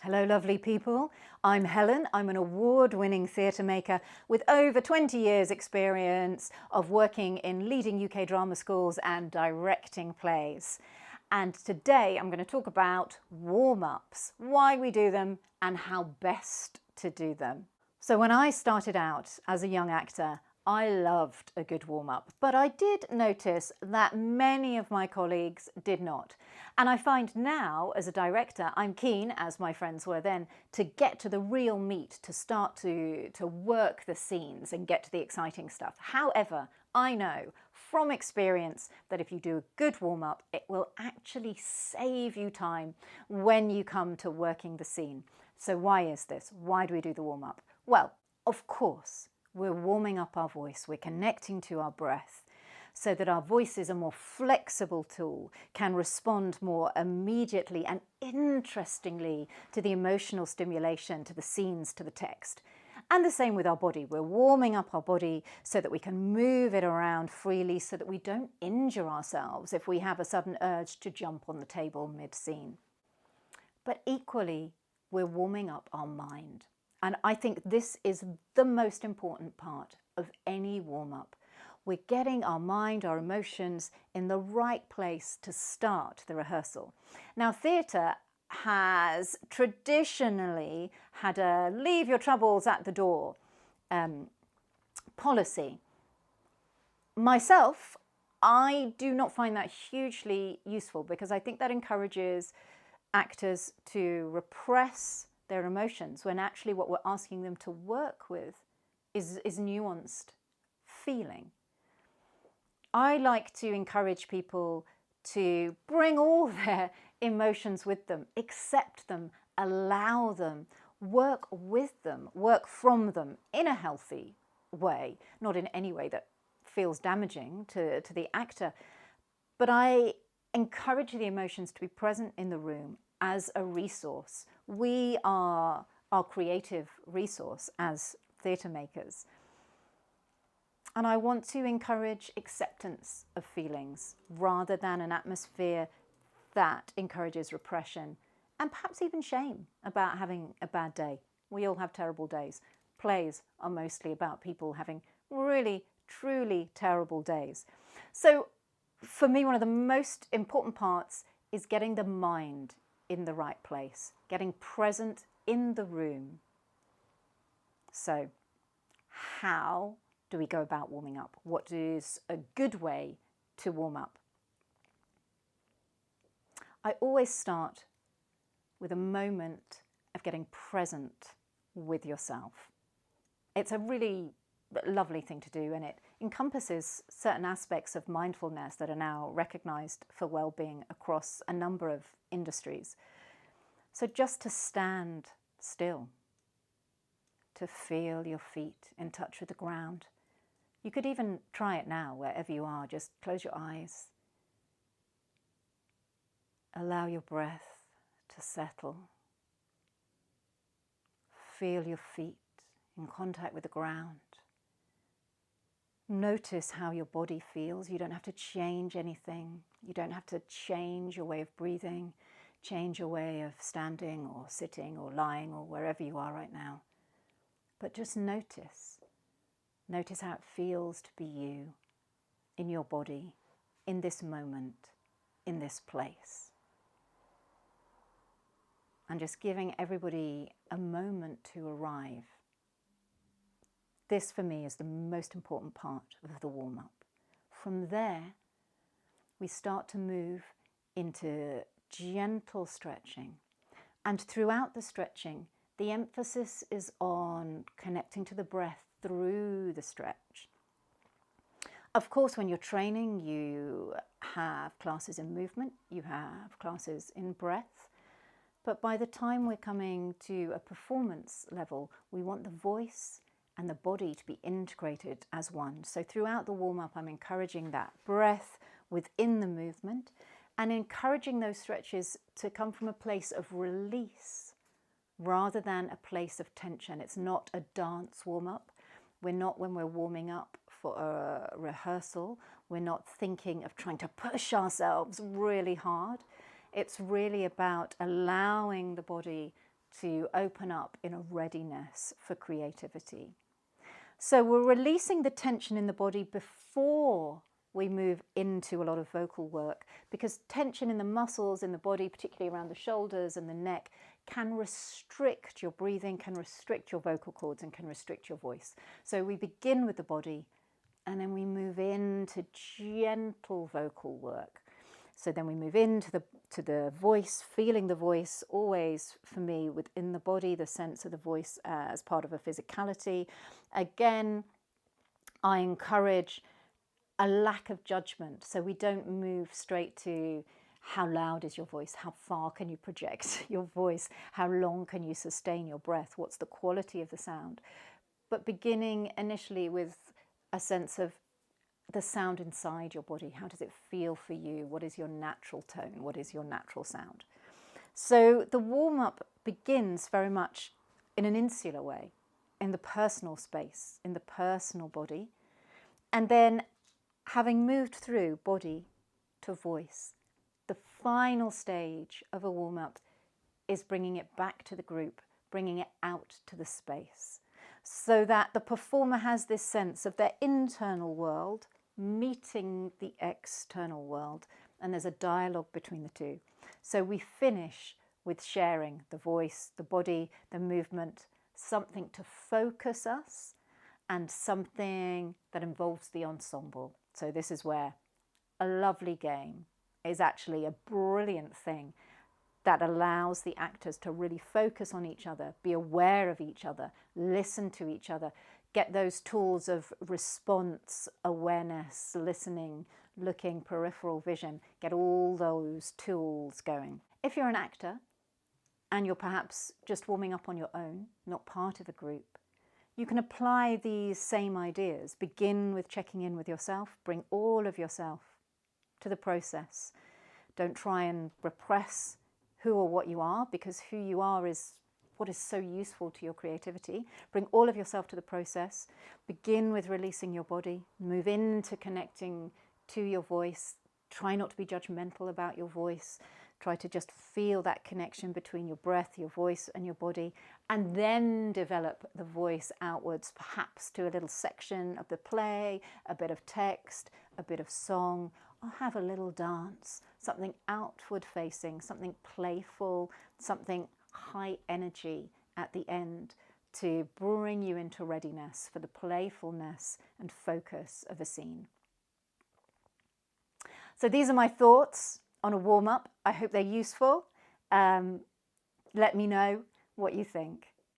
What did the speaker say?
Hello, lovely people. I'm Helen. I'm an award-winning theatre maker with over 20 years experience of working in leading UK drama schools and directing plays. And today I'm going to talk about warm-ups, why we do them and how best to do them. So when I started out as a young actor, I loved a good warm-up, but I did notice that many of my colleagues did not. And I find now, as a director, I'm keen, as my friends were then, to get to the real meat, to start to work the scenes and get to the exciting stuff. However, I know from experience that if you do a good warm-up, it will actually save you time when you come to working the scene. So why is this? Why do we do the warm-up? Well, of course, we're warming up our voice, we're connecting to our breath so that our voice is a more flexible tool, can respond more immediately and interestingly to the emotional stimulation, to the scenes, to the text. And the same with our body. We're warming up our body so that we can move it around freely so that we don't injure ourselves if we have a sudden urge to jump on the table mid-scene. But equally, we're warming up our mind. And I think this is the most important part of any warm-up. We're getting our mind, our emotions in the right place to start the rehearsal. Now, theatre has traditionally had a leave your troubles at the door policy. Myself, I do not find that hugely useful because I think that encourages actors to repress their emotions when actually what we're asking them to work with is nuanced feeling. I like to encourage people to bring all their emotions with them, accept them, allow them, work with them, work from them in a healthy way, not in any way that feels damaging to the actor. But I encourage the emotions to be present in the room as a resource. We are our creative resource as theatre makers. And I want to encourage acceptance of feelings rather than an atmosphere that encourages repression and perhaps even shame about having a bad day. We all have terrible days. Plays are mostly about people having really, truly terrible days. So for me, one of the most important parts is getting the mind in the right place, getting present in the room. So how do we go about warming up? What is a good way to warm up? I always start with a moment of getting present with yourself. It's a really lovely thing to do, and it encompasses certain aspects of mindfulness that are now recognized for well-being across a number of industries. So just to stand still, to feel your feet in touch with the ground. You could even try it now, wherever you are. Just close your eyes. Allow your breath to settle. Feel your feet in contact with the ground. Notice how your body feels. You don't have to change anything. You don't have to change your way of breathing, change your way of standing or sitting or lying or wherever you are right now. But just notice. Notice how it feels to be you, in your body, in this moment, in this place. And just giving everybody a moment to arrive. This, for me, is the most important part of the warm-up. From there, we start to move into gentle stretching. And throughout the stretching, the emphasis is on connecting to the breath through the stretch. Of course, when you're training, you have classes in movement, you have classes in breath, but by the time we're coming to a performance level, we want the voice and the body to be integrated as one. So throughout the warm-up, I'm encouraging that breath within the movement and encouraging those stretches to come from a place of release rather than a place of tension. It's not a dance warm-up. We're not, when we're warming up for a rehearsal, we're not thinking of trying to push ourselves really hard. It's really about allowing the body to open up in a readiness for creativity. So we're releasing the tension in the body before we move into a lot of vocal work, because tension in the muscles in the body, particularly around the shoulders and the neck, can restrict your breathing, can restrict your vocal cords, and can restrict your voice. So we begin with the body and then we move into gentle vocal work. So then we move into the voice, feeling the voice, always for me within the body, the sense of the voice as part of a physicality. Again, I encourage a lack of judgment. So we don't move straight to how loud is your voice? How far can you project your voice? How long can you sustain your breath? What's the quality of the sound? But beginning initially with a sense of the sound inside your body. How does it feel for you? What is your natural tone? What is your natural sound? So the warm-up begins very much in an insular way, in the personal space, in the personal body. And then having moved through body to voice, the final stage of a warm-up is bringing it back to the group, bringing it out to the space, so that the performer has this sense of their internal world meeting the external world, and there's a dialogue between the two. So we finish with sharing the voice, the body, the movement, something to focus us, and something that involves the ensemble. So this is where a lovely game is actually a brilliant thing that allows the actors to really focus on each other, be aware of each other, listen to each other, get those tools of response, awareness, listening, looking, peripheral vision, get all those tools going. If you're an actor and you're perhaps just warming up on your own, not part of a group, you can apply these same ideas. Begin with checking in with yourself, bring all of yourself to the process. Don't try and repress who or what you are, because who you are is what is so useful to your creativity. Bring all of yourself to the process. Begin with releasing your body. Move into connecting to your voice. Try not to be judgmental about your voice. Try to just feel that connection between your breath, your voice, and your body, and then develop the voice outwards, perhaps to a little section of the play, a bit of text, a bit of song, or have a little dance, something outward facing, something playful, something high energy at the end to bring you into readiness for the playfulness and focus of a scene. So these are my thoughts on a warm-up. I hope they're useful. Let me know what you think.